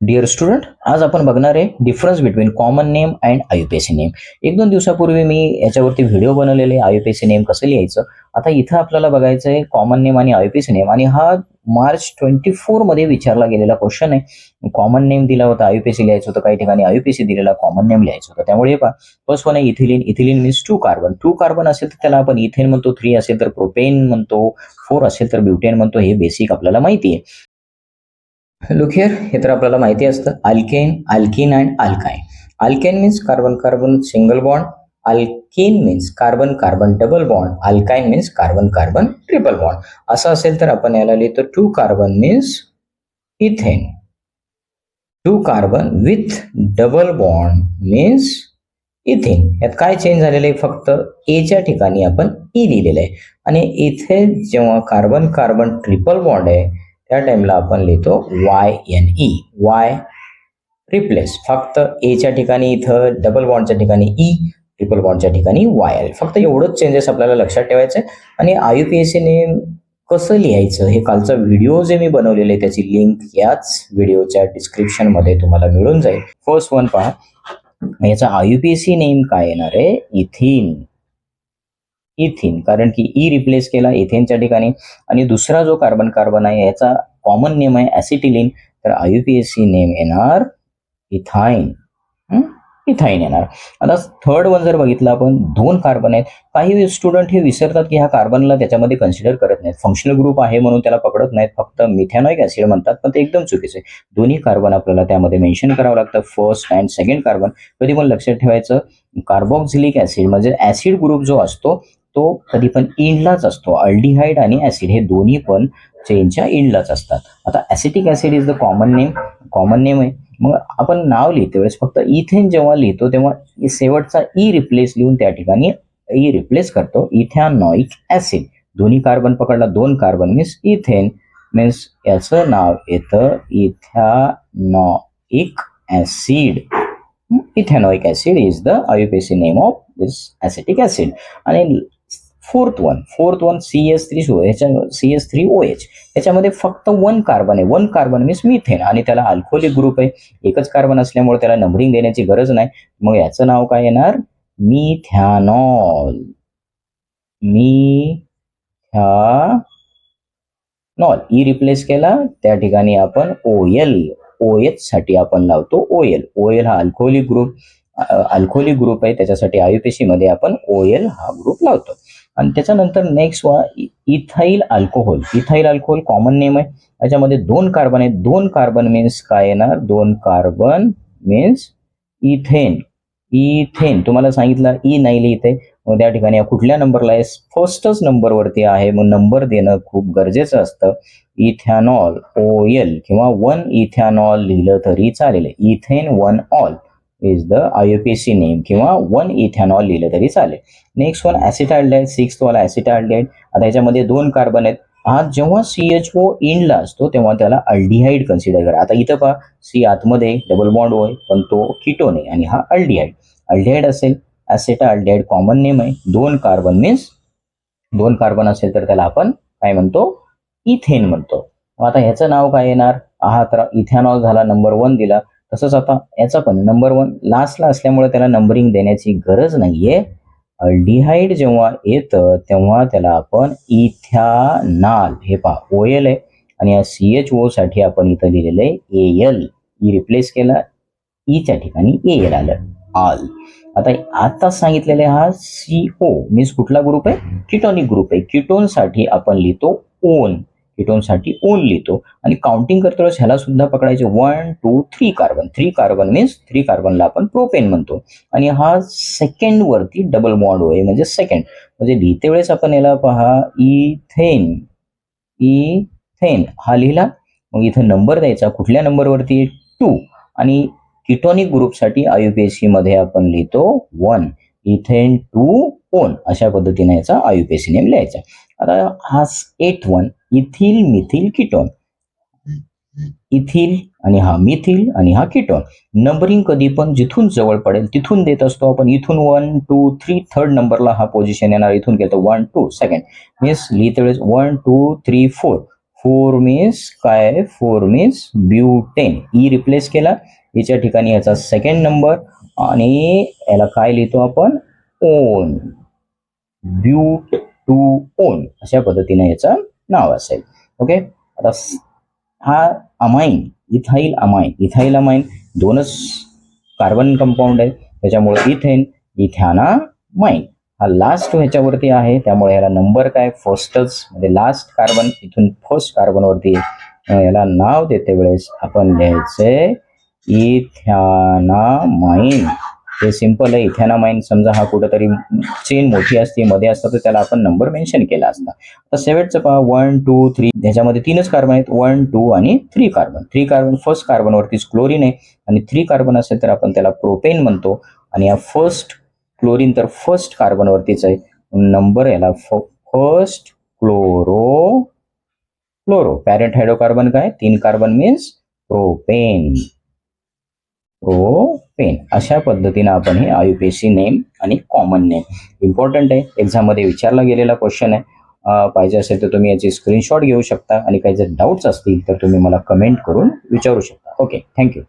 Dear student, आज आपण बघणार आहे difference between common name and IUPAC name. एक दोन दिवसापूर्वी मी याच्यावरती व्हिडिओ बनवलेले आयुपीएसी नेम कसं लिहायचं. आता इथं आपल्याला बघायचं आहे कॉमन नेम आणि आयुपीएसी नेम, आणि हा मार्च 24 मध्ये विचारला गेलेला क्वेश्चन आहे. कॉमन नेम दिला होता, आयुपीएसी लिहायचं होतं, काही ठिकाणी आयुपीएसी दिलेला, कॉमन नेम लिहायचं होतं. त्यामुळे फर्स्ट वन आहे ethylene. Ethylene means 2 carbon. 2 carbon असेल तर त्याला आपण इथेन म्हणतो, 3 असेल तर प्रोपेन म्हणतो, 4 असेल तर ब्युटेन म्हणतो. हे बेसिक आपल्याला माहिती आहे. लुक हिअर, हे तर आपल्याला माहिती असतं. Alkane, alkene and alkyne. Alkane means carbon carbon single bond, alkene means carbon carbon double bond, alkyne means carbon carbon triple bond. असं असेल तर आपण याला लिहितो 2 carbon means ethane, 2 carbon with double bond means ethane. यात काय change झालेलं आहे, फक्त एच्या ठिकाणी आपण ई लिहिलेलं आहे, आणि इथे जेव्हा कार्बन कार्बन ट्रिपल बॉन्ड आहे त्या टाइमला आपण लिहितो YNE, वाय रिप्लेस. फक्त एच्या ठिकाणी इथं डबल बॉन्डच्या ठिकाणी ई, ट्रिपल बॉन्डच्या ठिकाणी YL. फक्त एवढंच चेंजेस आपल्याला लक्षात ठेवायचं आहे. आणि आयुपीएसी नेम कसं लिहायचं हे कालचा व्हिडिओ जे मी बनवलेले आहे त्याची लिंक याच व्हिडिओच्या डिस्क्रिप्शन मध्ये तुम्हाला मिळून जाईल. फर्स्ट वन पहा, याचा आयुपीएसी नेम काय येणार आहे, इथिन. इथिन, कारण की ई रिप्लेस केला इथेनच्या ठिकाणी. आणि दुसरा जो कार्बन कार्बन आहे याचा कॉमन नेम आहे ॲसिटिलीन, तर आयुपीएसी नेम येणार इथाइन. इथाइन येणार. आता थर्ड वन जर बघितलं आपण, 2 कार्बन आहेत. काही स्टुडंट हे विसरतात की ह्या कार्बनला त्याच्यामध्ये कन्सिडर करत नाहीत, फंक्शनल ग्रुप आहे म्हणून त्याला पकडत नाहीत, फक्त मिथॅनॉइक ऍसिड म्हणतात, पण ते एकदम चुकीचं आहे. दोन्ही कार्बन आपल्याला त्यामध्ये मेन्शन करावं लागतं, फर्स्ट अँड सेकंड कार्बन. कधी पण लक्षात ठेवायचं, कार्बोक्सिलिक ऍसिड म्हणजे ऍसिड ग्रुप जो असतो तो कधी पण इंडलाच असतो. अल्डिहाइड आणि ऍसिड हे दोन्ही पण चेनच्या इंडलाच असतात. आता acetic acid is the common name. Common name आहे, मग आपण नाव लिहिते वेळेस फक्त इथेन जेव्हा लिहितो तेव्हा शेवटचा ई रिप्लेस लिहून त्या ठिकाणी ई रिप्लेस करतो, इथॅनॉइक ऍसिड. दोन्ही कार्बन पकडला, 2 कार्बन मीन्स इथेन, मीन्स याचं नाव येतं ethanoic acid. Ethanoic acid is the IUPAC name of this acetic acid. आणि फोर्थ वन CH3OH. याच्यामध्ये फक्त 1 कार्बन आहे. 1 कार्बन मीन्स मिथेन, आणि त्याला अल्कोहोलिक ग्रुप आहे. एकच कार्बन असल्यामुळे त्याला नंबरिंग देण्याची गरज नाही. मग याचं नाव काय येणार, मिथॅनॉल. मिथॅनॉल. ई रिप्लेस केला त्या ठिकाणी आपण OH साठी आपण लावतो OL. OL हा अल्कोहोलिक ग्रुप आहे, त्याच्यासाठी आयुपीएसी मध्ये आपण OL हा ग्रुप लावतो. आणि त्याच्यानंतर next ethyl alcohol. Ethyl alcohol common name आहे, याच्यामध्ये 2 कार्बन आहेत. 2 कार्बन मीन्स काय येणार, 2 कार्बन मीन्स इथेन. इथेन तुम्हाला सांगितलं ई नाही लिहिते, मग त्या ठिकाणी कुठल्या नंबरला आहे, फर्स्टच नंबरवरती आहे, मग नंबर देणं खूप गरजेचं असतं. इथॅनॉल OL किंवा 1 इथॅनॉल लिहिलं तरी चालेल. Ethane 1 all is the IUPAC name, किंवा 1 इथॅनॉल लिहिलं तरी चालेल. नेक्स्ट वन ऍसिटाल्डेहाइड, 6th वाला ऍसिटाल्डेहाइड. आता याच्यामध्ये 2 कार्बन आहेत. हा जेव्हा CHO इंडला असतो तेव्हा त्याला अल्डिहाइड कन्सिडर करा. आता इथं पहा, सी आतमध्ये डबल बॉन्ड होय, पण तो कीटोन आहे, आणि हा अल्डिहाइड. अल्डिहाइड असेल, ऍसिटाल्डेहाइड कॉमन नेम आहे. 2 कार्बन मीन्स 2 कार्बन असेल तर त्याला आपण काय म्हणतो, इथेन म्हणतो. आता ह्याचं नाव काय येणार, हा तर इथॅनॉल झाला, नंबर 1 दिला. तसंच आता याचा पण नंबर 1 लास्टला असल्यामुळे त्याला नंबरिंग देण्याची गरज नाहीये. अल्डिहाइड जेव्हा येतं तेव्हा त्याला आपण इथॅनॉल, हे पहा OL आहे, आणि या CHO साठी आपण इथं लिहिलेलं आहे AL. ई रिप्लेस केला, ईच्या ठिकाणी AL आलं, ऑल. आता सांगितलेले हा CO मीन्स कुठला ग्रुप आहे, कीटोनिक ग्रुप आहे. कीटोन साठी आपण लिहितो ओन. कीटोन साठी ओन लिहितो, आणि काउंटिंग करतो ह्याला सुद्धा पकडायचे 1 2 3 कार्बन. 3 कार्बन मीन्स 3 कार्बनला आपण प्रोपेन म्हणतो, आणि हा सेकंड वरती डबल बॉन्ड होय म्हणजे सेकंड. म्हणजे लिहिते वेळेस आपण याला पहा इथेन. इथेन हा लिहिला, मग इथं नंबर द्यायचा, कुठल्या नंबरवरती 2, आणि कीटोनिक ग्रुपसाठी आयुपीएसी मध्ये आपण लिहितो 1 इथेन 2 ओन. अशा पद्धतीने याचा आयुपीएसी नेम लिहायचा. आता हा 8th one ethyl methyl ketone. Ethyl आणि हा मिथिल आणि हा कीटोन. नंबरिंग कधी पण जिथून जवळ पडेल तिथून देत असतो आपण. इथून 1 2 3 थर्ड नंबरला हा पोझिशन येणार. इथून घेतो 1 2 सेकंड मीन्स लिहिते वेळेस 1 2 3 4. फोर मीन्स काय, four means butane, E replace केला, याच्या ठिकाणी याचा सेकंड नंबर आणि याला काय लिहितो आपण, ओन, ब्यूट टू ओन, अशा पद्धतीने याचं नाव असेल. ओके. आता हा amine, ethyl amine, ethyl amine दोनच कार्बन कंपाऊंड आहे, त्याच्यामुळे इथेन, इथॅनामाइन हा लास्ट ह्याच्यावरती आहे, त्यामुळे याला नंबर काय, फर्स्टच, म्हणजे लास्ट कार्बन इथून फर्स्ट कार्बन वरती याला नाव देते वेळेस आपण लिहायचंय इथॅनामाइन. हे सिंपल आहे. इथॅनामाइन समजा हा कुठेतरी चेन मोठी असते, मध्ये असतं, तर त्याला आपण नंबर मेन्शन केला असता. आता शेवटचं पहा, 1 2 3, त्याच्यामध्ये तीनच कार्बन आहेत, 1 2 आणि 3 कार्बन. 3 कार्बन फर्स्ट कार्बन वरतीच क्लोरीन आहे, आणि 3 कार्बन असेल तर आपण त्याला प्रोपेन म्हणतो, आणि या फर्स्ट क्लोरीन तर फर्स्ट कार्बन वरतीच आहे, नंबर याला first chloro, chloro. Parent hydrocarbon काय, 3 कार्बन मीन्स प्रोपेन, प्रोपेन. अशा पद्धतीने आपण हे आयुपीएसी नेम आणि कॉमन नेम, इम्पॉर्टंट आहे, एक्झाम मध्ये विचारला गेलेला क्वेश्चन आहे. पाहिजे असेल तर तुम्ही याची स्क्रीनशॉट घेऊ शकता, आणि काही जर डाऊट्स असतील तर तुम्ही मला कमेंट करून विचारू शकता. Okay, thank you.